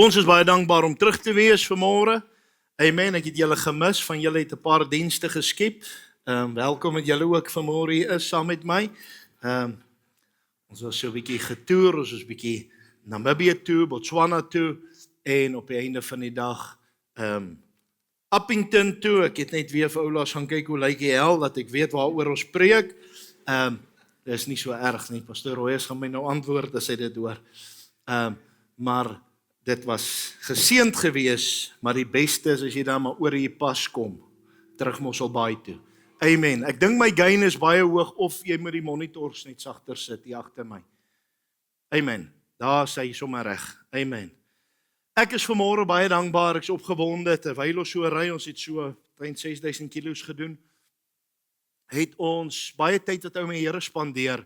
Ons is baie dankbaar om terug te wees vanmôre. Amen, ek het julle gemis, van julle het 'n paar dienste geskep. Welkom dat julle ook vanmôre hier is saam met my. Ons was so 'n bietjie getoer, ons was 'n bietjie Namibië toe, Botswana toe en op die einde van die dag Upington toe. Ek het net weer vir oulaas gaan kyk hoe lyk die hel, dat ek weet waaroor ons preek. Dis nie so erg nie. Pastor Royes gaan my nou antwoord as hy dit hoor. Maar dit was geseënd gewees, maar die beste is as jy dan maar oor hier pas kom, terug Mosselbaai toe. Amen. Ek dink my gain is baie hoog, of jy moet die monitors net sagter sit hier agter my. Amen. Daar is hy sommer reg. Amen. Ek is vanmôre baie dankbaar, ek is opgewonde, terwyl ons so ry, ons het so 6000 kilos gedoen, het ons baie tyd wat ou met die Here spandeer.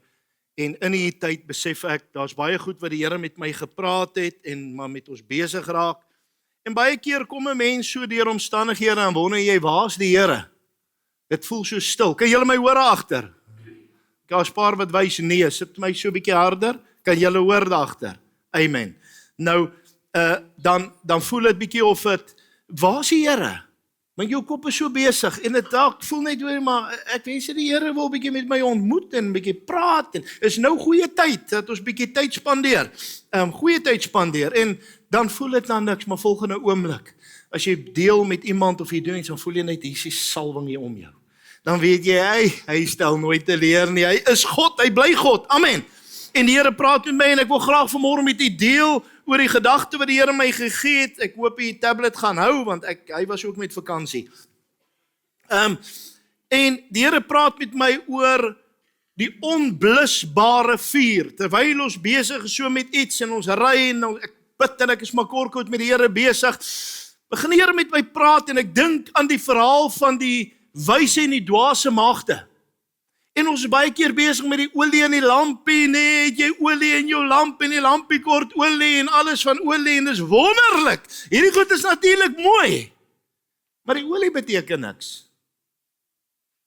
En in die tyd besef ek, daar's baie goed wat die Here met my gepraat het en maar met ons besig raak. En baie keer kom 'n mens so deur omstandighede en wonder jy, waar's die Here? Dit voel so stil. Kan julle my hoor agter? Daar's 'n paar wat wys nee, sit my so 'n bietjie harder. Kan julle hoor daar agter? Amen. Nou dan voel dit bietjie of dit, waar's die Here? Want jou kop is so besig en dit dalk voel net weer, maar ek wens die Here wil bietjie met my ontmoet en bietjie praat en is nou goeie tyd dat ons bietjie tyd spandeer. Goeie tyd spandeer en dan voel dit dan niks, maar volgende oomblik as jy deel met iemand of jy doen iets, dan voel jy net hier is die salwing hier om jou. Dan weet jy, hy stel nooit teleur nie. Hy is God, hy bly God. Amen. En die Here praat met my en ek wil graag vanmôre met u deel oor die gedagte wat die Here my gegee het. Ek hoop die tablet gaan hou, want hy was ook met vakansie. En die Here praat met my oor die onblusbare vuur. Terwyl ons besig is so met iets en ons ry en ek bid en ek is maar kortkoot met die Here besig, begin die Here met my praat en ek dink aan die verhaal van die wyse en die dwaase maagde. En ons is baie keer besig met die olie in die lampie, nee, het jy olie in jou lamp en die lampie kort olie en alles van olie en dis wonderlik. Hierdie goed is natuurlik mooi, maar die olie beteken niks.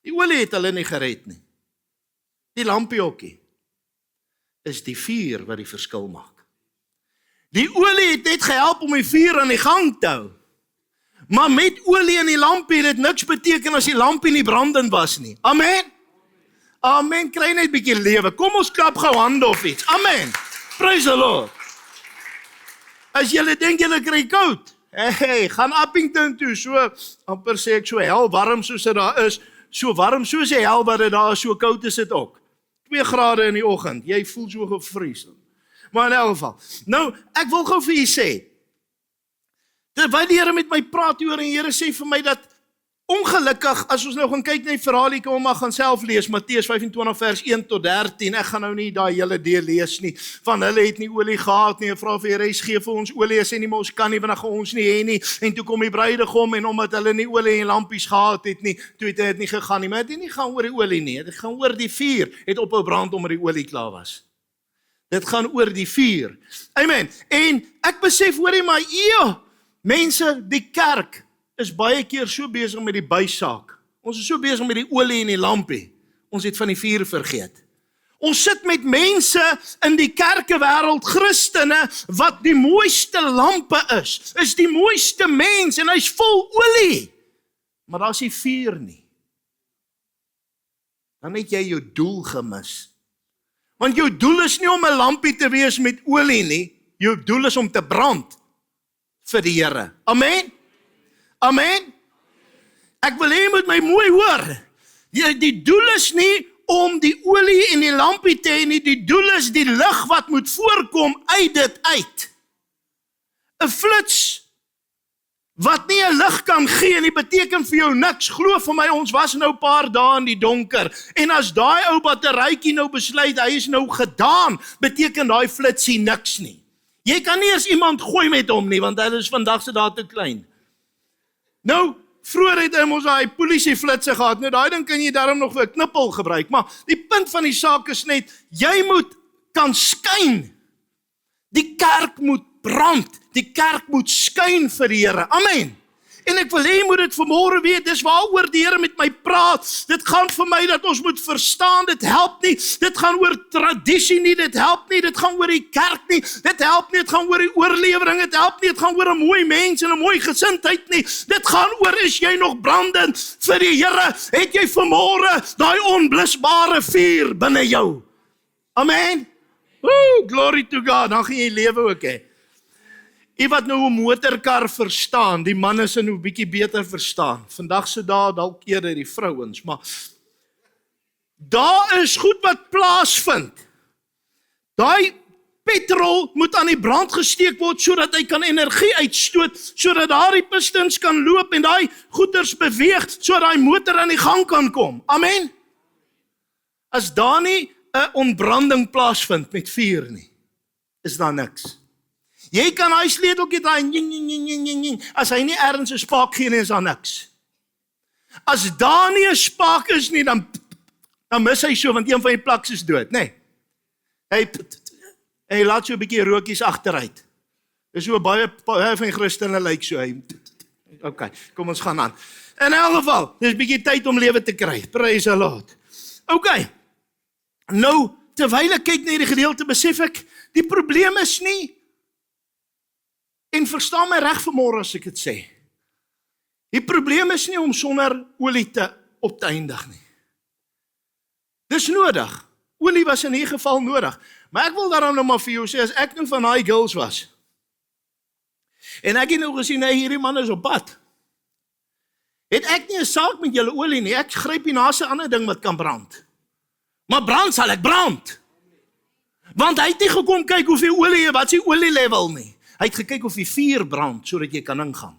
Die olie het hulle nie gered nie. Die lampie ookie is die vuur wat die verskil maak. Die olie het net gehelp om die vuur aan die gang te hou. Maar met olie in die lampie het dit niks beteken as die lampie nie brandend was nie. Amen. Amen, kry net 'n bietjie lewe. Kom ons klap gou hande of iets. Amen. Praise the Lord. As julle dink julle kry koud, hey, gaan Upington toe, so amper sê ek so hel warm soos dit daar is, so warm soos die hel wat dit daar is, so koud is dit ook. 2 grade in die oggend. Jy voel so gevries. Maar in elk geval. Nou, ek wil gou vir julle sê, terwyl die Here met my praat oor en die Here sê vir my dat ongelukkig, as ons nou gaan kyk na die verhaal, ek kom maar gaan self lees, Matteus 25 vers 1 tot 13, ek gaan nou nie daai hele deel lees nie, van hulle het nie olie gehad nie, en vra vir Here, gee vir ons olie, sê nie, maar ons kan nie, want dan gaan ons nie hê nie, en toe kom die bruidegom, en omdat hulle nie olie en lampies gehad het nie, toe het dit nie gegaan nie, maar dit het nie gaan oor die olie nie, dit gaan oor die vuur, het ophou brand omdat die olie klaar was. Dit gaan oor die vuur. Amen. En ek besef hoor jy maar, mense, die kerk is baie keer so besig met die bysaak. Ons is so besig met die olie en die lampie. Ons het van die vuur vergeet. Ons sit met mense in die kerkewêreld, Christene, wat die mooiste lampe is die mooiste mens en hy's vol olie. Maar daar's nie vuur nie. Dan het jy jou doel gemis. Want jou doel is nie om 'n lampie te wees met olie nie, jou doel is om te brand vir die Here. Amen. Amen. Ek wil hê jy moet my mooi hoor. Die doel is nie om die olie en die lampie te hê nie, die doel is die lig wat moet voorkom uit dit uit. 'n Flits wat nie 'n lig kan gee nie, beteken vir jou niks. Glo vir my, ons was nou 'n paar dae in die donker, en as daai ou batterytjie nou besluit, hy is nou gedaan, beteken daai flitsie niks nie. Jy kan nie eens iemand gooi met hom nie, want hulle is vandag se dae te klein. Nou, vroeër het ons daai polisieflitse gehad, nou daai ding kan jy daarom nog vir 'n knippel gebruik, maar die punt van die saak is net, jy moet kan skyn. Die kerk moet brand, die kerk moet skyn vir die Here, amen. En ek wil hê jy moet dit vanmôre weet, dis waaroor die Here met my praat. Dit gaan vir my dat ons moet verstaan, dit help nie. Dit gaan oor tradisie nie, dit help nie. Dit gaan oor die kerk nie, dit help nie. Dit gaan oor die oorlewering, dit help nie. Dit gaan oor 'n mooi mens en 'n mooi gesindheid nie. Dit gaan oor, is jy nog brandend vir die Here? Het jy vanmôre daai onblusbare vuur binne jou? Amen. Glory to God, dan gaan jy lewe ook hê. Jy wat nou 'n motorkar verstaan, die manne is nou 'n bietjie beter verstaan. Vandag se dae dalk eerder die vrouens, maar daar is goed wat plaasvind. Daai petrol moet aan die brand gesteek word sodat hy kan energie uitstoot, sodat daardie pistons kan loop en daai goeders beweeg sodat daai motor aan die gang kan kom. Amen. As daar nie 'n ontbranding plaasvind met vuur nie, is daar niks. Jy kan hy sleuteltjie draai, ning, as hy nie ergens 'n spaak gee nie, is daar niks. As daar nie 'n spaak is nie, dan mis hy so, want een van die plaks is dood, nê? Hy laat so 'n bietjie rookies agteruit. Dis so baie van Christene lyk so. Okay, kom ons gaan aan. In elk geval, dis 'n bietjie tyd om lewe te kry. Praise the Lord. Okay. Nou, terwyl ek kyk na hierdie gedeelte, besef ek, die probleem is nie, en verstaan my reg vanmôre as ek dit sê, die probleem is nie om sonder olie op te eindig nie. Dis nodig. Olie was in hierdie geval nodig. Maar ek wil daarom nou maar vir jou sê, as ek nou van daai girls was, en ek het nou gesien, hierdie man is op pad, het ek nie 'n saak met julle olie nie, ek gryp die naaste ander ding wat kan brand. Maar brand sal ek brand. Want hy het nie gekom kyk hoeveel olie, wat is die olie level nie. Hy het gekyk of die vuur brand, sodat jy kan ingaan.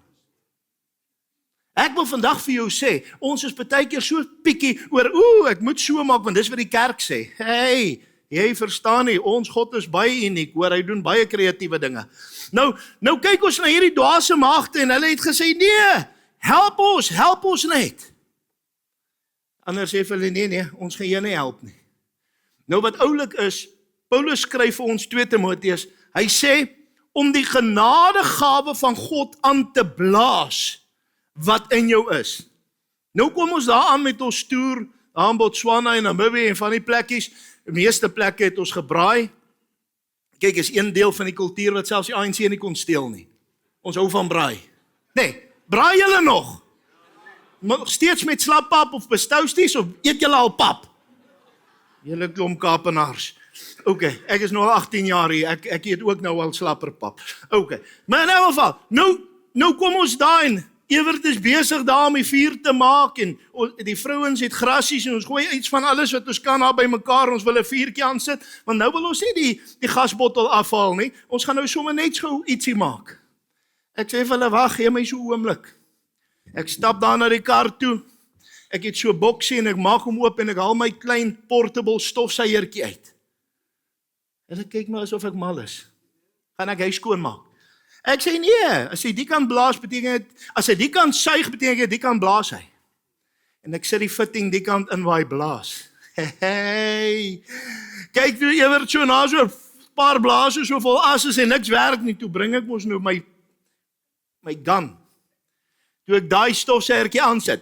Ek wil vandag vir jou sê, ons is baie keer so pikkie oor, ek moet so maak, want dis wat die kerk sê. Hey, jy verstaan nie, ons God is baie uniek, hoor, hy doen baie kreatiewe dinge. Nou kyk ons na hierdie dwaase maagde, en hulle het gesê, nee, help ons net. Anders sê hulle, nee, ons gaan jou nie help nie. Nou wat oulik is, Paulus skryf vir ons 2 Timoteus, hy sê, om die genadegawe van God aan te blaas, wat in jou is. Nou kom ons daar aan met ons toer, aan Botswana en Namibië en van die plekkies, die meeste plekke het ons gebraai. Kyk, is een deel van die kultuur wat selfs die ANC nie kon steel nie. Ons hou van braai. Nee, braai julle nog? Steeds met slappap of bestousties, of eet julle al pap? Julle klomp Kaapenaars. Okay, ek is nou al 18 jaar hier, ek eet ook nou al slapperpap. Okay, maar in elk geval, nou kom ons daar en Evert is besig daar om die vuur te maak en die vrouens het grasies en ons gooi iets van alles wat ons kan daar by mekaar, ons wil 'n vuurtjie aansit, want nou wil ons nie die gasbottel afhaal nie, ons gaan nou sommer net so ietsie maak. Ek sê vir hulle, wag, gee my so 'n oomblik. Ek stap daar na die kar toe, ek het so 'n boksie en ek maak hom oop en ek haal my klein portable stofsuiertjie uit. Hulle kyk my asof ek mal is. Gaan ek hy skoon maak? Ek sê nee, as hy die kan blaas, beteken dit, as hy die kan suig, beteken dit, die kan blaas hy. En ek sit die fitting die kant in waar hy blaas. Hey, kyk toe Evert so na so 'n paar blaase so vol as en niks werk nie, toe bring ek mos nou my gun. Toe ek daai stofsuiertjie aansit,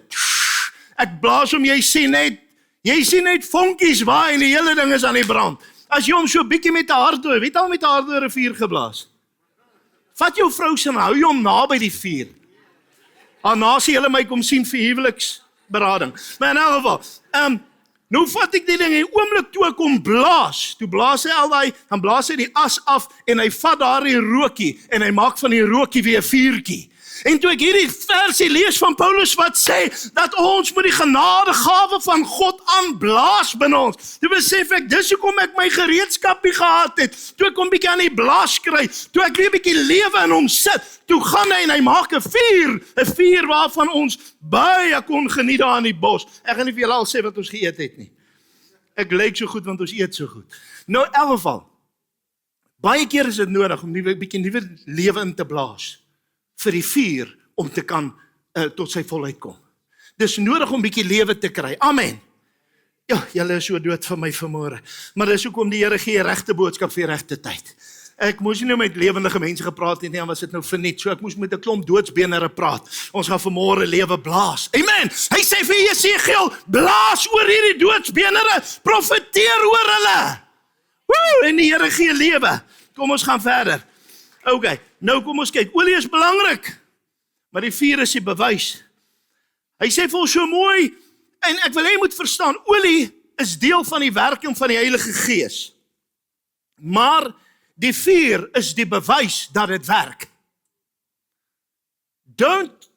ek blaas hom, jy sien net vonkies waai en die hele ding is aan die brand. As jy hom so bietjie met 'n hardoor, weet al met 'n hardoor 'n vuur geblaas. Vat jou vrou se en hou jy hom naby die vuur. Daarna sê hulle my kom sien vir huweliksberading. Maar in elk geval, nou vat ek die ding en oomblik toe ek kom blaas, toe blaas hy al daai, dan blaas hy die as af en hy vat daardie rookie en hy maak van die rookie weer 'n vuurtjie. En toe ek hierdie versie lees van Paulus wat sê, dat ons moet die genadegawe van God aanblaas binne ons. Toe besef ek, dis hoekom ek my gereedskapie gehad het, toe ek hom bietjie aan die blaas kry, toe ek weer bietjie lewe in hom sit, toe gaan hy en hy maak 'n vuur waarvan ons baie kon geniet daar in die bos. Ek gaan nie vir julle al sê wat ons geëet het nie. Ek lyk so goed, want ons eet so goed. Nou, in elk geval, baie keer is dit nodig om bietjie nuwe lewe in te blaas, vir die vuur om te kan tot sy volheid kom. Dis nodig om bietjie lewe te kry. Amen. Ja, julle is so dood vir my vanmôre. Maar dis hoekom die Here gee regte boodskap vir die regte tyd. ek moes nie nou met lewendige mense gepraat het nie, dan was dit nou verniet. So ek moes met 'n klomp doodsbenere praat. Ons gaan vanmôre lewe blaas. Amen. Hy sê vir Jesegiel, blaas oor hierdie doodsbenere, profeteer oor hulle. Woe, en die Here gee lewe. Kom ons gaan verder. Okay, nou kom ons kyk. Olie is belangrik, maar die vuur is die bewys. Hy sê vir ons so mooi, en ek wil hê moet verstaan, olie is deel van die werking van die Heilige Gees. Maar die vuur is die bewys dat dit werk. Don't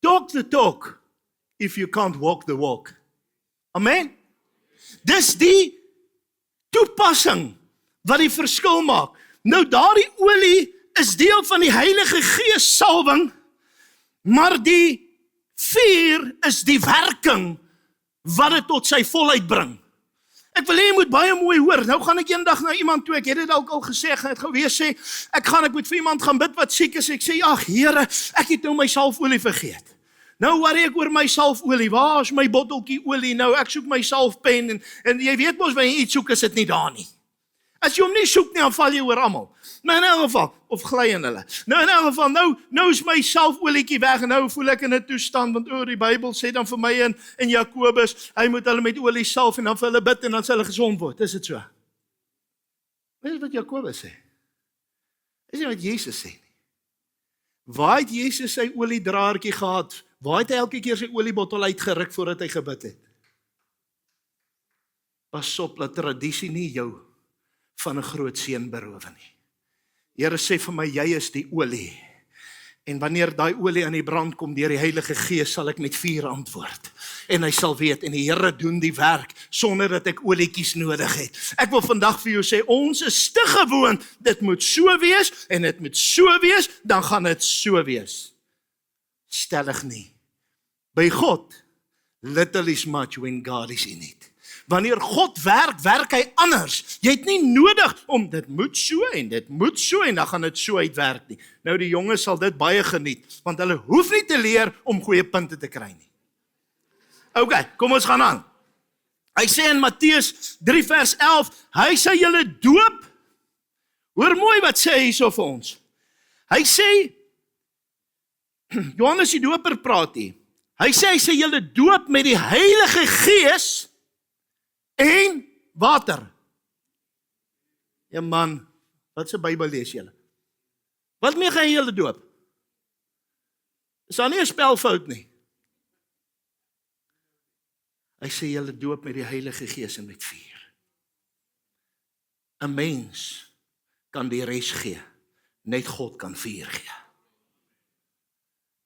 talk the talk if you can't walk the walk. Amen? Dis die toepassing wat die verskil maak. Nou daardie olie is deel van die Heilige Gees salwing, maar die vuur is die werking wat dit tot sy volheid bring. Ek wil hê jy moet baie mooi hoor. Nou gaan ek eendag na iemand toe, ek het dit ook al gesê, ek het gewees sê, ek moet vir iemand gaan bid wat siek is. Ek sê, ag Here, ek het nou my salfolie vergeet. Nou worry ek oor my salfolie. Waar is my botteltjie olie? Nou ek soek my salfpen en jy weet mos wanneer jy iets soek, is dit nie daar nie. As jy hom nie soek nie, dan val jy oor almal. Maar in elk geval, of gly in hulle. Nou in elk geval, nou is my salfolietjie weg en nou voel ek in 'n toestand, want die Bybel sê dan vir my in Jakobus, hy moet hulle met olie salf en dan vir hulle bid en dan sal hulle gesond word. Is dit so? Weet jy wat Jakobus sê? Is nie wat Jesus sê nie. Waar het Jesus sy oliedraertjie gehad? Waar het hy elke keer sy oliebottel uitgeruk voordat hy gebid het? Pas op, dat tradisie nie jou van 'n groot seën beroof nie. Here sê vir my, jy is die olie. En wanneer daai olie aan die brand kom deur die Heilige Gees, sal ek met vuur antwoord. En hy sal weet, en die Here doen die werk, sonder dat ek olietjies nodig het. Ek wil vandag vir jou sê, ons is te gewoond, dit moet so wees, en dit moet so wees, dan gaan dit so wees. Stellig nie. By God, little is much when God is in it. Wanneer God werk, werk hy anders. Jy het nie nodig om dit moet so en dit moet so en dan gaan dit so uitwerk nie. Nou die jonges sal dit baie geniet, want hulle hoef nie te leer om goeie punte te kry nie. Okay, kom ons gaan aan. Hy sê in Matteus 3 vers 11, hy sê julle doop. Hoor mooi wat sê hy hierso vir ons. Hy sê, Johannes die Doper praat hier. Hy sê julle doop met die Heilige Gees en water. Ja man, wat se Bybel lees julle? Wat mee gaan julle doop? Is daar nie 'n spelfout nie? Hy sê julle doop met die Heilige Gees en met vuur. 'n Mens kan die res gee, net God kan vuur gee.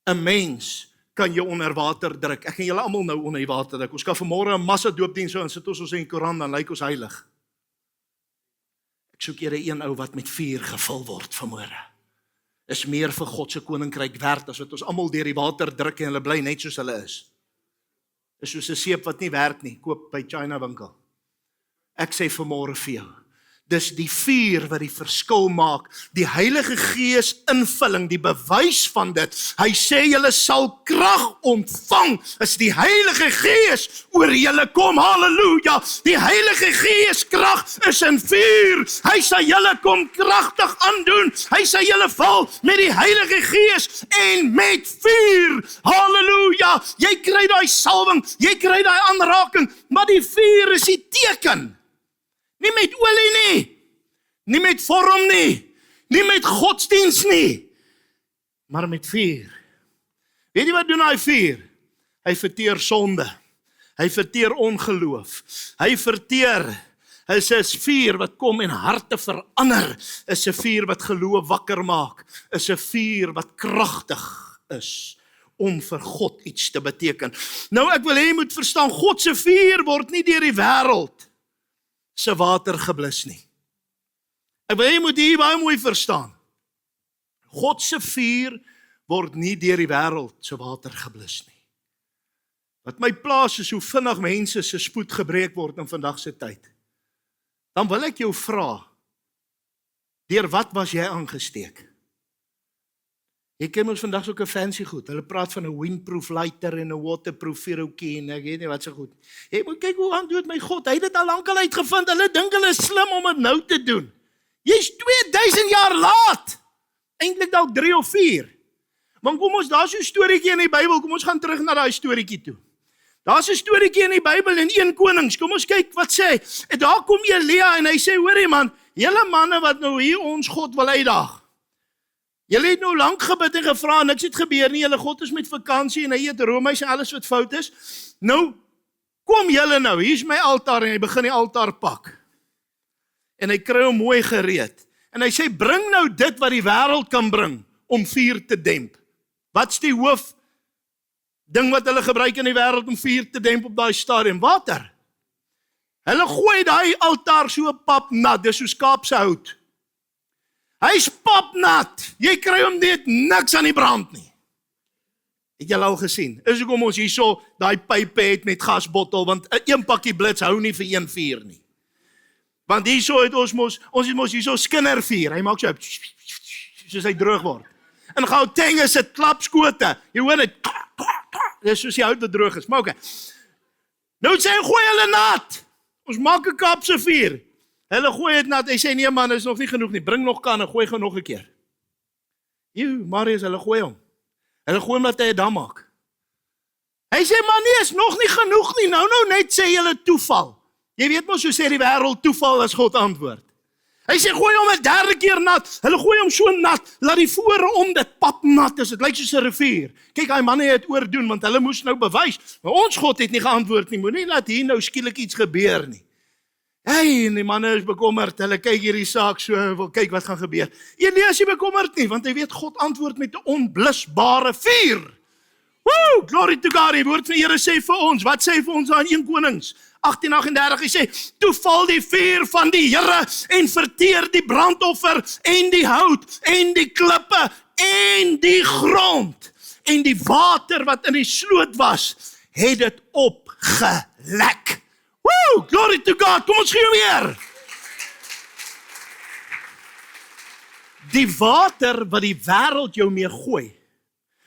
'n Mens kan jy onder water druk. Ek en julle almal nou onder die water druk. Ons kan vanmôre 'n massa doopdiens en sit ons in die Koran, dan lyk ons heilig. Ek soek Here een ou wat met vuur gevul word vanmôre. Is meer vir God se koninkryk werd as wat ons almal deur die water druk en hulle bly net soos hulle is. Is soos 'n seep wat nie werk nie, koop by China winkel. Ek sê vanmôre vir jou, dis die vuur wat die verskil maak, die Heilige Gees invulling, die bewys van dit. Hy sê julle sal krag ontvang as die Heilige Gees oor julle kom, halleluja. Die Heilige Gees krag is in vuur. Hy sê julle kom kragtig aandoen. Hy sê julle val met die Heilige Gees en met vuur, halleluja. Jy kry daai salwing, jy kry daai aanraking, maar die vuur is die teken. Nie met olie nie met vorm nie met godsdiens nie, maar met vuur. Weet jy wat doen hy vuur? Hy verteer sonde, hy verteer ongeloof, hy verteer, is 'n vuur wat kom en harte verander, is 'n vuur wat geloof wakker maak, is 'n vuur wat kragtig is om vir God iets te beteken. Nou ek wil hê jy moet verstaan, God se vuur word nie deur die wêreld se water geblus nie. Ek wil jy moet hier baie mooi verstaan. God se vuur word nie deur die wêreld se water geblus nie. Wat my plaas is hoe vinnig mense se spoed gebreek word in vandag se tyd. Dan wil ek jou vra, deur wat was jy aangesteek? Jy ken ons vandag so 'n fancy goed. Hulle praat van 'n windproof lighter en 'n waterproof vuurhoutjie en ek weet nie wat so goed. Jy moet kyk hoe aan doen my God. Hy het dit al lank al uitgevind. Hulle dink hulle is slim om dit nou te doen. Jy's 2000 jaar laat. Eintlik dalk 3 of 4. Want kom ons, daar's 'n storieetjie in die Bybel, kom ons gaan terug na daai storieetjie toe. Daar's 'n storieetjie in die Bybel in 1 Konings, kom ons kyk wat sê. En daar kom Elia en hy sê, hoorie man, julle manne wat nou hier ons God wil uitdaag. Julle het nou lank gebid en gevra, niks het gebeur nie, julle God is met vakansie en hy eet roomys en alles wat fout is. Nou, kom julle nou, hier's my altaar en hy begin die altaar pak. En hy kry hom mooi gereed. En hy sê, bring nou dit wat die wêreld kan bring, om vuur te demp. Wat's die hoof ding wat hulle gebruik in die wêreld om vuur te demp op daai stadium? Water. Hulle gooi daai altaar so papnat, dis soos Kaapse hout. Hy's papnat, jy kry hom net niks aan die brand nie. Het julle al gesien? Is hoekom ons hierso daai pype het met gasbottel, want 'n pakkie blits hou nie vir 1 vuur nie. Want hierso het ons het mos hierso skinnervuur, hy maak so, soos hy droog word. En Gauteng is dit klapskote, jy hoor dit, dis soos die hout wat droog is, maar oké. Nou sê hy, gooi hulle nat, ons maak 'n Kaapse vuur. Hulle gooi dit nat, hy sê, nee man, is nog nie genoeg nie, bring nog kanne, gooi gou nog 'n keer. Marius, hulle gooi hom. Hulle gooi hom dat hy 'n dam maak. Hy sê, maar nee, is nog nie genoeg nie, nou net sê julle toeval. Jy weet mos, so sê die wêreld, toeval as God antwoord. Hy sê, gooi hom 'n 3de keer nat, hulle gooi hom so nat, laat die vore om dit papnat is, dit lyk soos 'n rivier. Kyk, hy manne het oordoen, want hulle moes nou bewys, maar ons God het nie geantwoord nie, moenie laat hier nou skielik iets gebeur nie. Hey, en die manne is bekommerd, hulle kyk hierdie saak so, wil kyk wat gaan gebeur. Elia is nie bekommerd nie, want hy weet God antwoord met 'n onblusbare vuur. Woo, glory to God, die woord van die Here sê vir ons, wat sê vir ons aan 1 Konings 18:38, hy sê, toe val die vuur van die Here en verteer die brandoffer en die hout en die klippe en die grond en die water wat in die sloot was, het dit opgelek. Woo, glory to God, kom ons gee hom weer. Die water wat die wêreld jou mee gooi,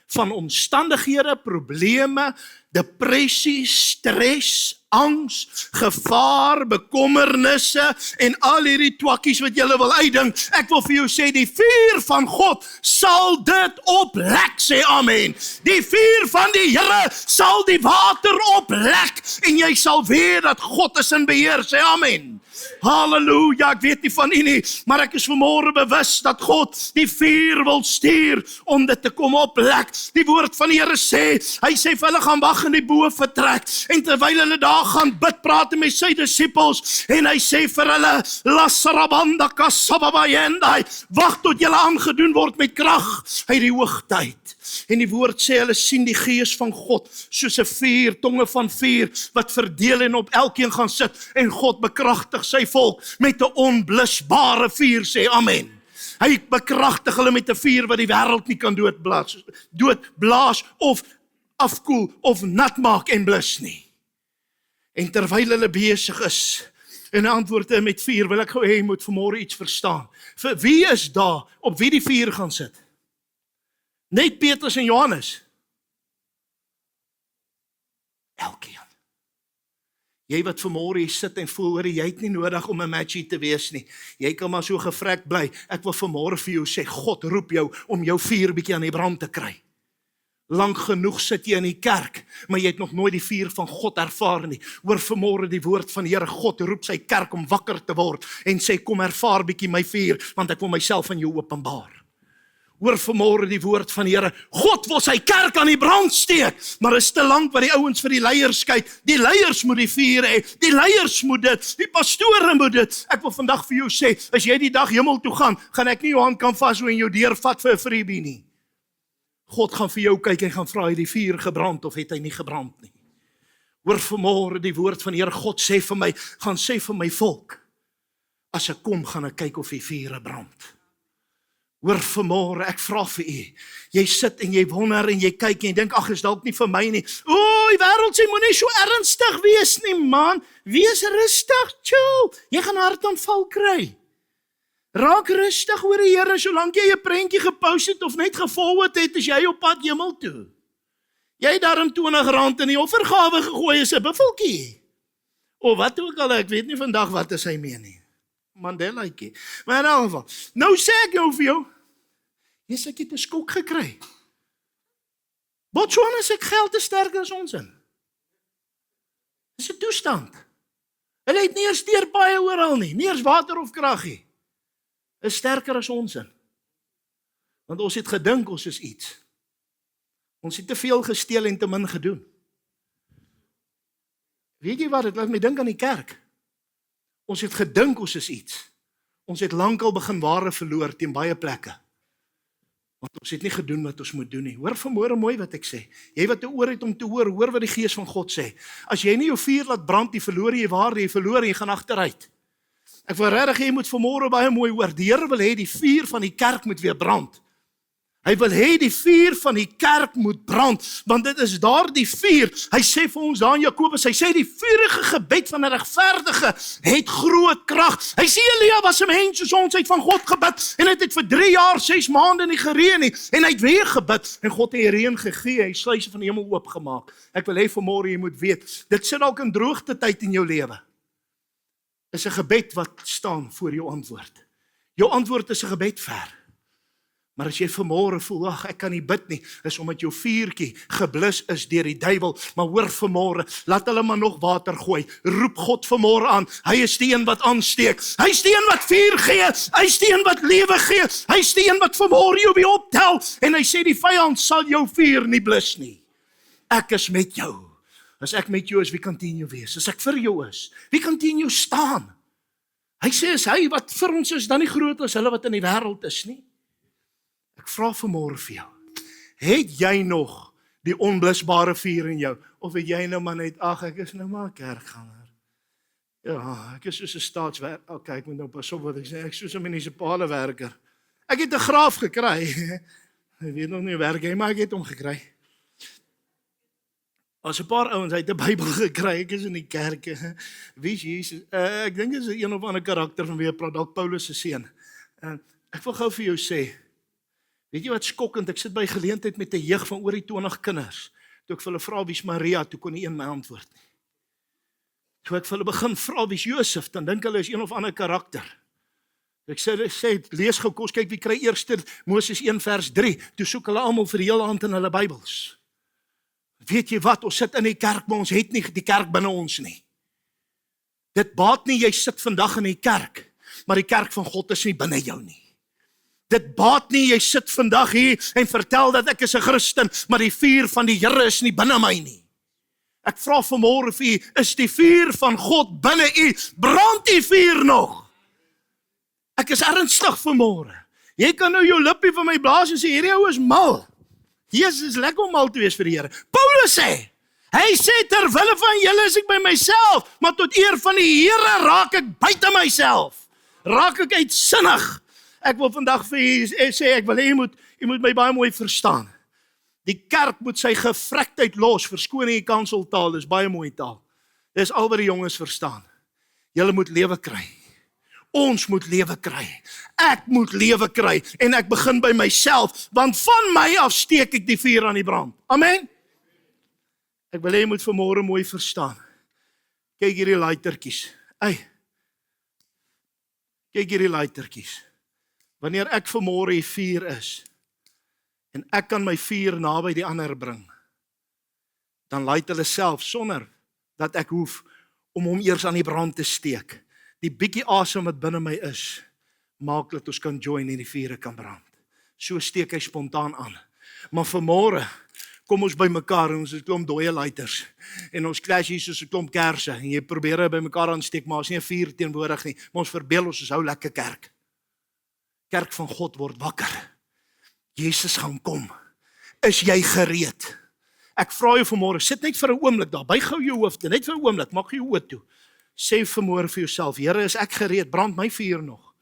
van omstandighede, probleme, depressie, stres, angs, gevaar, bekommernisse en al hierdie twakkies wat julle wil uitdink. Ek wil vir jou sê, die vuur van God sal dit oplek, sê amen. Die vuur van die Here sal die water oplek en jy sal weet dat God is in beheer, sê amen. Halleluja, ek weet nie van u nie, maar ek is vanmôre bewus dat God die vuur wil stuur om dit te kom oplek. Die woord van die Here sê, hy sê vir hulle gaan wag in die boventrek en terwyl hulle daar gaan bid, praat met sy disippels en hy sê vir hulle, Lasarabanda kasababayendai, wag tot julle aangedoen word met krag uit die hoogtyd. En die woord sê, hulle sien die gees van God soos 'n vuur, tonge van vuur, wat verdeel en op elkeen gaan sit, en God bekragtig sy volk met 'n onblusbare vuur, sê amen. Hy bekragtig hulle met 'n vuur wat die wêreld nie kan doodblaas of afkoel of nat maak en blus nie. En terwyl hulle besig is, en antwoorde met vuur, wil ek gou hê jy moet vanmôre iets verstaan. Vir wie is daar op wie die vuur gaan sit? Net Petrus en Johannes. Elkeen. Jy wat vanmôre hier sit en voel, hoor, jy het nie nodig om 'n matchie te wees nie. Jy kan maar so gevrek bly. Ek wil vanmôre vir jou sê, God roep jou om jou vuur bietjie aan die brand te kry. Lank genoeg sit jy in die kerk, maar jy het nog nooit die vuur van God ervaar nie. Hoor vanmôre die woord van die Here, God roep sy kerk om wakker te word en sê, kom ervaar bietjie my vuur, want ek wil myself aan jou openbaar. Hoor vanmôre die woord van die Here, God wil sy kerk aan die brand steek, maar is te lank wat die ouens vir die leiers kyk. Die leiers moet die vuur hê, die leiers moet dit, die pastore moet dit. Ek wil vandag vir jou sê, as jy die dag hemel toe gaan ek nie jou hand kan vashou en jou deur vat vir 'n freebie nie. God gaan vir jou kyk en gaan vra, het die vuur gebrand of het hy nie gebrand nie. Hoor vanmôre die woord van die Here, God sê vir my, gaan sê vir my volk, as ek kom, gaan ek kyk of die vure brand. Hoor vanmôre, ek vra vir u, jy sit en jy wonder en jy kyk en jy dink, ag, is dalk nie vir my nie. O, die wêreld sê, moenie so ernstig wees nie, man. Wees rustig, chill. Jy gaan hartaanval kry. Raak rustig oor die Here, solank jy 'n prentjie gepost het of net gevolg het, is jy op pad hemel toe. Jy het daarom R20 in die offergawe gegooi as 'n buffeltjie. Of wat ook al, ek weet nie vandag wat is hy meen nie. Mandelaitjie. Maar in elk geval, nou sê ek jou vir jou, yes, ek het 'n skok gekry. Botswana se geld is sterker as ons in. Dis 'n toestand. Hulle het nie eens teerpaaie oral nie eers water of krag nie. Is sterker as ons in. Want ons het gedink ons is iets. Ons het te veel gesteel en te min gedoen. Weet jy wat, dit laat my dink aan die kerk. Ons het gedink ons is iets. Ons het lankal begin ware verloor teen baie plekke. Want ons het nie gedoen wat ons moet doen nie. Hoor vanmôre mooi wat ek sê. Jy wat 'n oor het om te hoor wat die Gees van God sê. As jy nie jou vuur laat brand, jy verloor jy waarde, jy verloor en jy gaan agteruit. Ek wil regtig jy moet vanmôre baie mooi hoor. Die Here wil hê die vuur van die kerk moet weer brand. Hy wil hê die vuur van die kerk moet brand, want dit is daardie vuur. Hy sê vir ons daar in Jakobus, hy sê die vurige gebed van 'n regverdige het groot krag. Hy sê Elia was 'n mens soos ons, het van God gebid en het vir 3 jaar 6 maande nie gereën nie en hy het weer gebid en God het die reën gegee, hy sluise van die hemel oopgemaak. Ek wil hê vanmôre jy moet weet, dit sit dalk in droogte tyd in jou lewe. Is 'n gebed wat staan voor jou antwoord. Jou antwoord is 'n gebed ver. Maar as jy vanmôre voel, ag ek kan nie bid nie, is omdat jou vuurtjie geblus is deur die duiwel. Maar hoor vanmôre, laat hulle maar nog water gooi. Roep God vanmôre aan. Hy is die een wat aansteek. Hy is die een wat vuur gee. Hy is die een wat lewe gee. Hy is die een wat vanmôre jou weer optel. En hy sê die vyand sal jou vuur nie blus nie. Ek is met jou. As ek met jou is, wie kan teen jou wees? As ek vir jou is, wie kan teen jou staan? Hy sê as hy wat vir ons is, dan nie groot as hulle wat in die wêreld is nie. Ek vra vanmôre vir jou, het jy nog die onblusbare vuur in jou? Of het jy nou maar net, ag ek is nou maar 'n kerkganger. Ja, ek is soos 'n staatswerker. Okay, ek moet nou pas op wat ek sê, ek is soos 'n munisipale werker. Ek het 'n graaf gekry. Ek weet nog nie werk hy, maar ek het hom gekry. As 'n paar ouens uit 'n Bybel gekry, ek is in die kerk. Wie is Jesus? Ek dink dit is een of ander karakter van wie praat, dalk Paulus se seun. Ek wil gou vir jou sê, weet jy wat skokkend, ek sit by geleentheid met 'n jeug van oor die 20 kinders. Toe ek vir hulle vra wie's Maria, toe kon nie een my antwoord nie. Toe ek vir hulle begin vra wie's Josef, dan dink hulle is een of ander karakter. Ek sê lees gou kos, kyk wie kry eerste Moses 1 vers 3. Toe soek hulle almal vir die hele hand in hulle Bybels. Weet jy wat, ons sit in die kerk, maar ons het nie die kerk binne ons nie. Dit baat nie, jy sit vandag in die kerk, maar die kerk van God is nie binne jou nie. Dit baat nie, jy sit vandag hier en vertel dat ek is 'n Christen, maar die vuur van die Here is nie binne my nie. Ek vra vanmôre vir u, is die vuur van God binne u? Brand die vuur nog? Ek is ernstig vanmôre. Jy kan nou jou lippie vir my blaas en sê, hierdie ou is mal. Jesus is lekker om mal te wees vir die Here. Paulus sê, hy sê terwille van julle is ek by myself, maar tot eer van die Here raak ek buite myself. Raak ek uitsinnig. Ek wil vandag vir u sê, ek wil hê u moet my baie mooi verstaan. Die kerk moet sy gevrektheid los, verskoon die kanseltaal, dis baie mooi taal. Dis al wat die jonges verstaan. Julle moet lewe kry. Ons moet lewe kry. Ek moet lewe kry en ek begin by myself, want van my af steek ek die vuur aan die brand. Amen. Ek wil hê jy moet vanmôre mooi verstaan. Kyk hierdie laitertjies. Kyk hierdie laitertjies. Wanneer ek vanmôre die vuur is en ek kan my vuur naby die ander bring, dan laait hulle self sonder dat ek hoef om hom eers aan die brand te steek. Die bietjie asem wat binne my is, maak dat ons kan join en die vuur kan brand. So steek hy spontaan aan. Maar vanmôre kom ons by mekaar en ons is 'n klomp dooie lighters en ons clash hier soos 'n klomp kersse en jy probeer by mekaar aansteek, maar ons nie 'n vuur teenwoordig nie. Maar ons verbeel ons hou lekker kerk. Kerk van God word wakker. Jesus gaan kom. Is jy gereed? Ek vra jou vanmôre, sit net vir 'n oomblik daar, buig gou jou hoofde, net vir 'n oomblik, maak jou oë toe. Sê vanmôre vir jouself, Here, is ek gereed? Brand my vuur nog.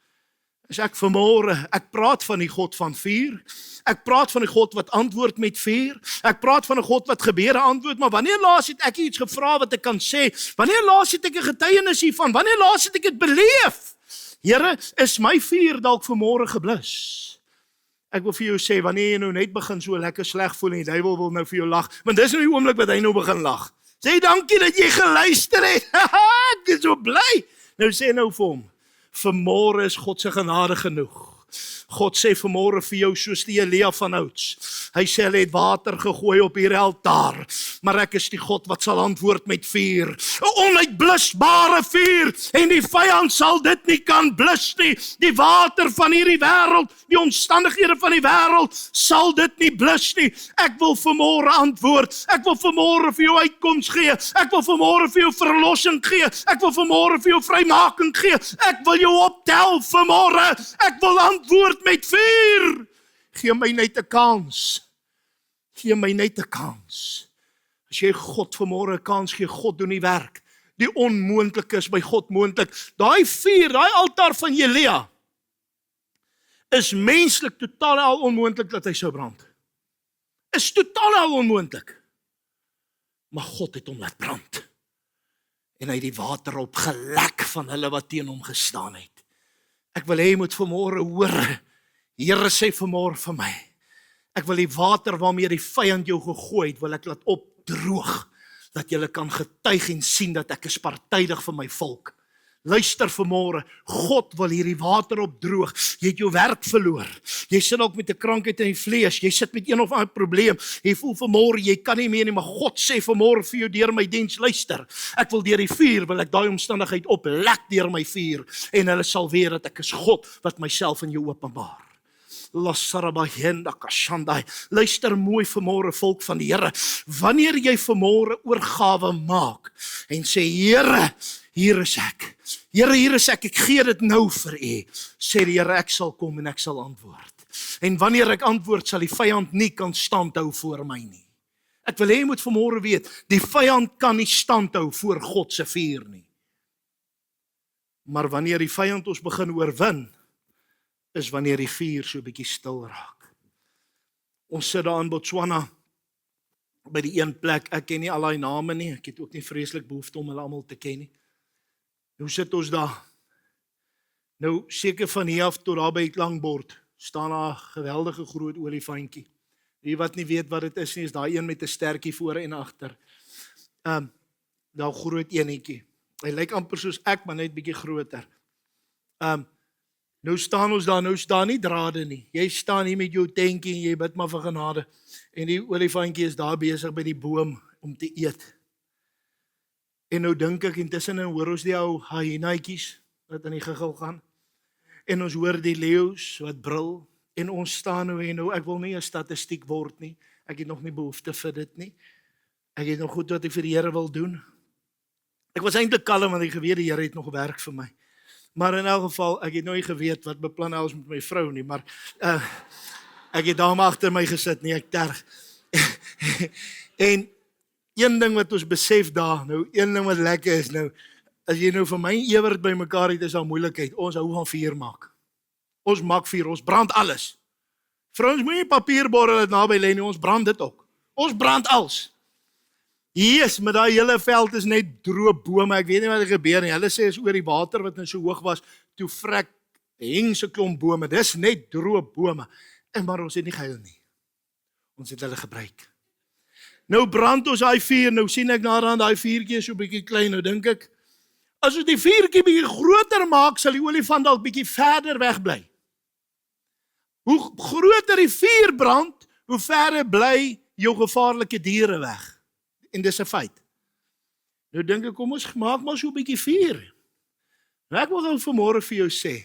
Is ek vanmôre, ek praat van die God van vuur. Ek praat van die God wat antwoord met vuur. Ek praat van 'n God wat gebede antwoord, maar wanneer laas het ek iets gevra wat ek kan sê? Wanneer laas het ek 'n getuienis hiervan? Wanneer laas het ek dit beleef? Here, is my vuur dalk vanmôre geblus? Ek wil vir jou sê, wanneer jy nou net begin so lekker sleg voel en die duiwel wil nou vir jou lag, want dis nou die oomblik wat hy nou begin lag. Sê dankie dat jy geluister het. Ek is so bly. Nou sê nou vir hom, Vanmôre is God se genade genoeg. God sê vanmôre vir jou soos die Elia van ouds. Hy sê hy het water gegooi op hierdie altaar, maar ek is die God wat sal antwoord met vuur. 'n Onuitblusbare vuur, en die vyand sal dit nie kan blus nie. Die water van hierdie wêreld, die omstandighede van die wêreld, sal dit nie blus nie. Ek wil vanmôre antwoord. Ek wil vanmôre vir jou uitkoms gee. Ek wil vanmôre vir jou verlossing gee. Ek wil vanmôre vir jou vrymaking gee. Ek wil jou optel vanmôre. Ek wil antwoord met vuur. Gee my net 'n kans. Gee my net 'n kans. As jy God vanmôre 'n kans gee, God doen die werk. Die onmoontlike is by God moontlik. Daai vuur, daai altaar van Elia, is menslik totaal al onmoontlik dat hy sou brand. Is totaal al onmoontlik. Maar God het hom laat brand. En hy het die water opgelek van hulle wat teen hom gestaan het. Ek wil hê jy moet vanmôre hoor. Here sê vanmôre vir my, ek wil die water waarmee die vyand jou gegooi het, wil ek laat opdroog, dat jy kan getuig en sien dat ek is partydig vir my volk. Luister vanmôre, God wil hierdie water opdroog. Jy het jou werk verloor. Jy sit ook met 'n krankheid in die vlees. Jy sit met een of ander probleem. Jy voel vanmôre jy kan nie meer nie, maar God sê vanmôre vir jou deur my diens, luister. Ek wil deur die vuur, wil ek daai omstandigheid oplek deur my vuur, en hulle sal weet dat ek is God wat myself in jou openbaar. Luister mooi vanmôre, volk van die Here. Wanneer jy vanmôre oorgawe maak en sê, Here, hier is ek. Here, hier is ek gee dit nou vir U. Sê die Here, ek sal kom en ek sal antwoord. En wanneer ek antwoord, sal die vyand nie kan standhou voor my nie. Ek wil hê jy moet vanmôre weet, die vyand kan nie standhou voor God se vuur nie. Maar wanneer die vyand ons begin oorwin, is wanneer die vuur so 'n bietjie stil raak. Ons sit daar in Botswana, by die een plek, ek ken nie al die name nie, ek het ook nie vreeslik behoefte om hulle almal te ken nie. Nou sit ons daar. Nou seker van hier af tot daar by die klankbord, staan daar 'n geweldige groot olifantjie. Wie wat nie weet wat dit is nie, is daai een met 'n stertjie voor en agter. Daai groot enetjie. Hy lyk amper soos ek, maar net bietjie groter. Nou staan ons daar, nou staan nie drade nie. Jy staan hier met jou tentjie en jy bid maar vir genade. En die olifantjie is daar besig by die boom om te eet. En nou dink ek, intussen hoor ons die ou hyenaatjies wat in die giggel gaan. En ons hoor die leeu's wat brul. En ons staan nou en nou, ek wil nie 'n statistiek word nie. Ek het nog nie behoefte vir dit nie. Ek het nog goed wat ek vir die Here wil doen. Ek was eintlik kalm want ek geweet die Here het nog werk vir my. Maar in elk geval, ek het nooit geweet wat beplan ons met my vrou nie, maar ek het daar agter my gesit, nie ek terg. En een ding wat ons besef daar, nou een ding wat lekker is, nou, as jy nou vir my en Ewert by mekaar het, is daar moeilikheid, ons hou van vuur maak. Ons maak vuur, ons brand alles. Vrouens moet nie papierborrel dit naby lê nie, ons brand dit ook. Ons brand alles. Yes, maar daai hele veld is net droë bome, ek weet nie wat er gebeur nie, hulle sê is oor die water wat nou so hoog was, toe vrek, heng se klomp bome, dis net droë bome, en maar ons het nie gehuil nie, ons het hulle gebruik. Nou brand ons daai vuur, nou sien ek daaraan, daai vuurtjie is so bietjie klein, nou dink ek, as ons die vuurtjie bietjie groter maak, sal die olifant dalk bietjie verder wegbly. Hoe groter die vuur brand, hoe verder bly jou gevaarlike diere weg. En dis 'n feit. Nou dink ek, kom ons maak maar so 'n bietjie vuur. Nou ek wil nou vanmôre vir jou sê,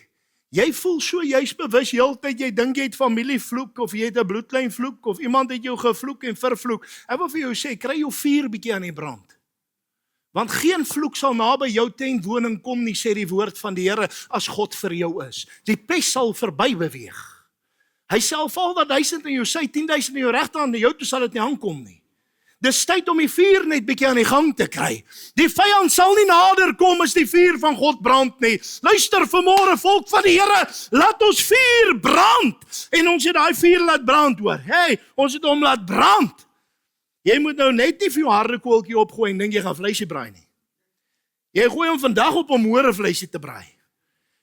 jy voel so juis bewus heeltyd, jy dink jy het familievloek, of jy het 'n bloedlyn vloek, of iemand het jou gevloek en vervloek. Ek wil vir jou sê, kry jou vuur bietjie aan die brand. Want geen vloek sal naby jou tentwoning kom nie, sê die woord van die Here, as God vir jou is. Die pes sal verby beweeg. Hy sal val wat 1000 in jou sy, 10.000 in jou regterhand, en jou toe sal dit nie aankom nie. Dis tyd om die vuur net bietjie aan die gang te kry. Die vyand sal nie nader kom as die vuur van God brand nie. Luister vanmôre, volk van die Here, laat ons vuur brand. En ons het daai vuur laat brand, hoor. Hey, ons het hom laat brand. Jy moet nou net nie vir jou harde koeltjie opgooi en dink jy gaan vleisie braai nie. Jy gooi hom vandag op om môre vleisie te braai.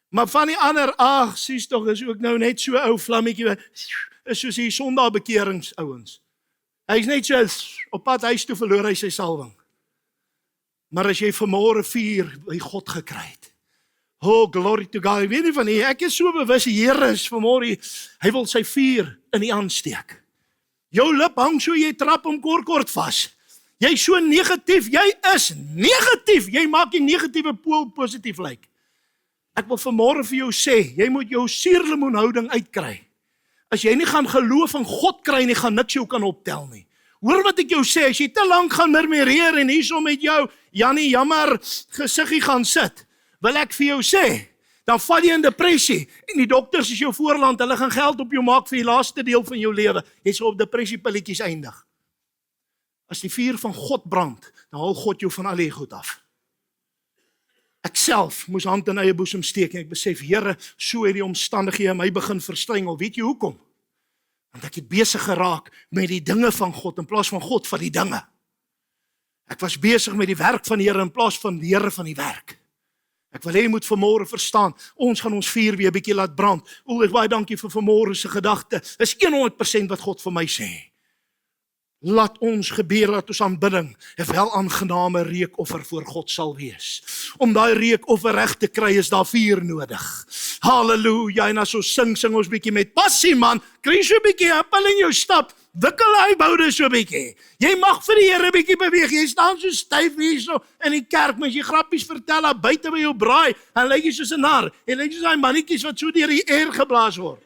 Maar van die ander, ag, sies tog, is ook nou net so ou vlammetjie, is soos die sondagsbekeringsouens. Hy is net so op pad huis toe, verloor hy sy salwing. Maar as jy vanmôre vuur by God gekry het, Oh, glory to God. Ek weet nie van nie, ek is so bewus, die Here is vanmôre, hy wil sy vuur in die aansteek. Jou lip hang so, jy trap hom kort vas. Jy is so negatief, jy is negatief. Jy maak die negatiewe pool positief lyk. Ek wil vanmôre vir jou sê, jy moet jou suurlemoenhouding uitkry. As jy nie gaan geloof in God kry nie, gaan niks jou kan optel nie. Hoor wat ek jou sê, as jy te lank gaan murmureer en hierso met jou, Jannie, jammer, gesiggie gaan sit, wil ek vir jou sê, dan val jy in depressie, en die dokters is jou voorland, hulle gaan geld op jou maak vir die laaste deel van jou lewe, jy sal op depressiepilletjies eindig. As die vuur van God brand, dan haal God jou van al die goed af. Ek self moes hand in eie boesem steek, en ek besef, Here, so het die omstandighede my begin verstrengel, weet jy hoekom? Want ek het besig geraak met die dinge van God, in plaas van God van die dinge. Ek was besig met die werk van die Here, in plaas van die Here van die werk. Ek wil hê jy moet vanmôre verstaan, ons gaan ons vuur weer 'n bietjie laat brand. Ek baie dankie vir vanmôre se gedagte. Is 100% wat God vir my sê. Laat ons gebeur, laat ons aanbidding 'n welaangename reukoffer voor God sal wees. Om daai reukoffer reg te kry, is daar vuur nodig. Halleluja, en as ons sing ons bietjie met passie, man. Kry so 'n bietjie appel in jou stap. Wikkel hy boude so 'n bietjie. Jy mag vir die Here 'n bietjie beweeg. Jy staan so styf hierso in die kerk, mens jy grappies vertel daar buite by jou braai, en lyk jy soos 'n nar. Jy lyk soos daai mannetjies wat so deur die air geblaas word.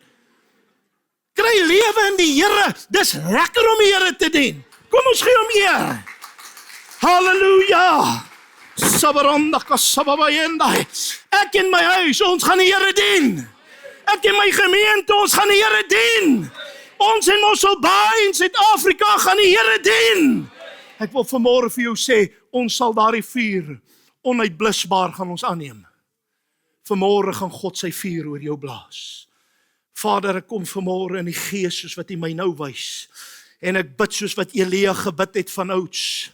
Kry lewe in die Here. Dis lekker om die Here te dien. Kom ons gee hom eer. Halleluja. Sabarondaka sababayendai. Ek en my huis, ons gaan die Here dien. Ek en my gemeente, ons gaan die Here dien. Ons in Mossel Bay in Suid-Afrika gaan die Here dien. Ek wil vanmôre vir jou sê, ons sal daardie vuur onuitblusbaar gaan ons aanneem. Vanmôre gaan God sy vuur oor jou blaas. Vader, ek kom vanmôre in die gees soos wat U my nou wys. En ek bid soos wat Elia gebid het van ouds.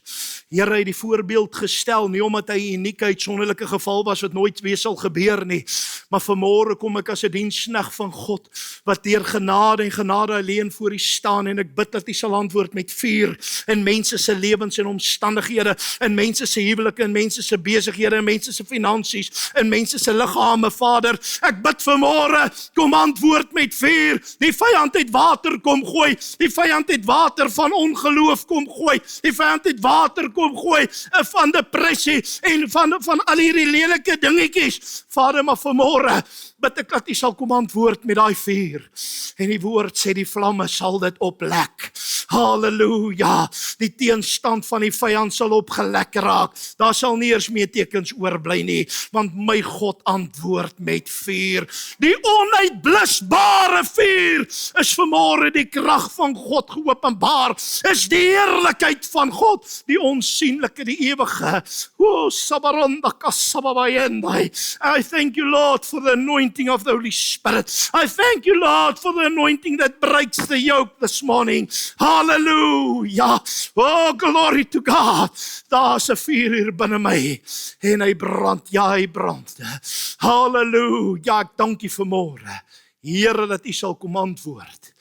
Here het die voorbeeld gestel, nie omdat hy 'n unieke uitsonderlike geval was wat nooit weer sal gebeur nie, maar vanmôre kom ek as 'n diensknegt van God, wat deur genade en genade alleen voor U staan, en ek bid dat U sal antwoord met vuur in mense se lewens en omstandighede, in mense se huwelike, in mense se besighede, in mense se finansies, in mense se liggame, Vader. Ek bid vanmôre, kom antwoord met vuur. Die vyand het water kom gooi, die vyand het water van ongeloof kom gooi, die vyand het water kom gooi van depressie en van al hierdie lelike dingetjies. Vader, maar vanmôre bid ek dat U sal kom antwoord met daai vuur. En die woord sê die vlamme sal dit oplek. Halleluja. Die teenstand van die vyand sal opgelek raak. Daar sal nie eers meer tekens oorbly nie, want my God antwoord met vuur. Die onuitblusbare vuur is vanmôre die krag van God geopenbaar. Is die heerlikheid van God, die onsienlike, die ewige. O sabaronda kasababayendai. I thank you, Lord, for the anointing of the Holy Spirit. I thank you, Lord, for the anointing that breaks the yoke this morning. Hallelujah. Oh, glory to God. Daar's 'n vuur hier binne my en hy brand. Ja, hy brand. Halleluja. Ek dank U vanmôre, Here, dat U sal kom antwoord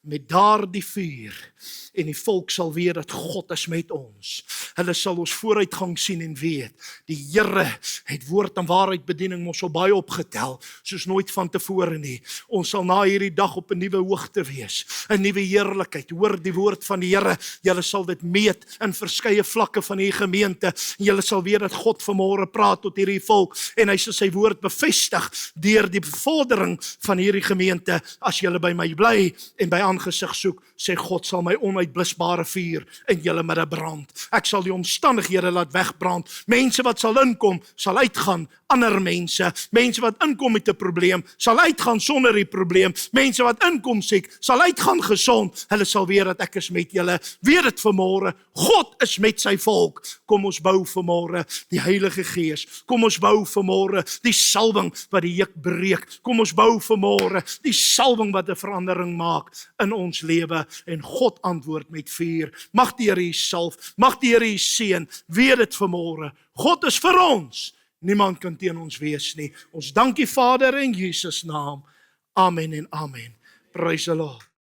met daardie vuur. En die volk sal weet dat God is met ons. Hulle sal ons vooruitgang sien en weet, die Here het woord en waarheid bediening ons so baie opgetel, soos nooit van tevore nie. Ons sal na hierdie dag op 'n nuwe hoogte wees, 'n nuwe heerlikheid. Hoor die woord van die Here, julle sal dit meet in verskeie vlakke van die gemeente, en julle sal weet dat God vanmôre praat tot hierdie volk, en hy sal sy woord bevestig deur die bevordering van hierdie gemeente. As julle by my bly en by aangesig soek, sê God, sal my onuitblusbare vuur in julle midde brand. Ek sal die omstandighede laat wegbrand. Mense wat sal inkom, sal uitgaan. Ander mense wat inkom met 'n probleem, sal uitgaan sonder die probleem. Mense wat inkom siek, sal uitgaan gesond. Hulle sal weet dat ek is met julle. Weet dit vanmôre, God is met sy volk. Kom ons bou vanmôre die Heilige Gees. Kom ons bou vanmôre die salwing wat die juk breek. Kom ons bou vanmôre die salwing wat 'n verandering maak in ons lewe, en God antwoord met vuur. Mag die Here U salf, mag die Here U seën. Weet dit vanmôre, God is vir ons. Niemand kan teen ons wees nie. Ons dank U, Vader, in Jesus naam. Amen en amen. Praise the Lord.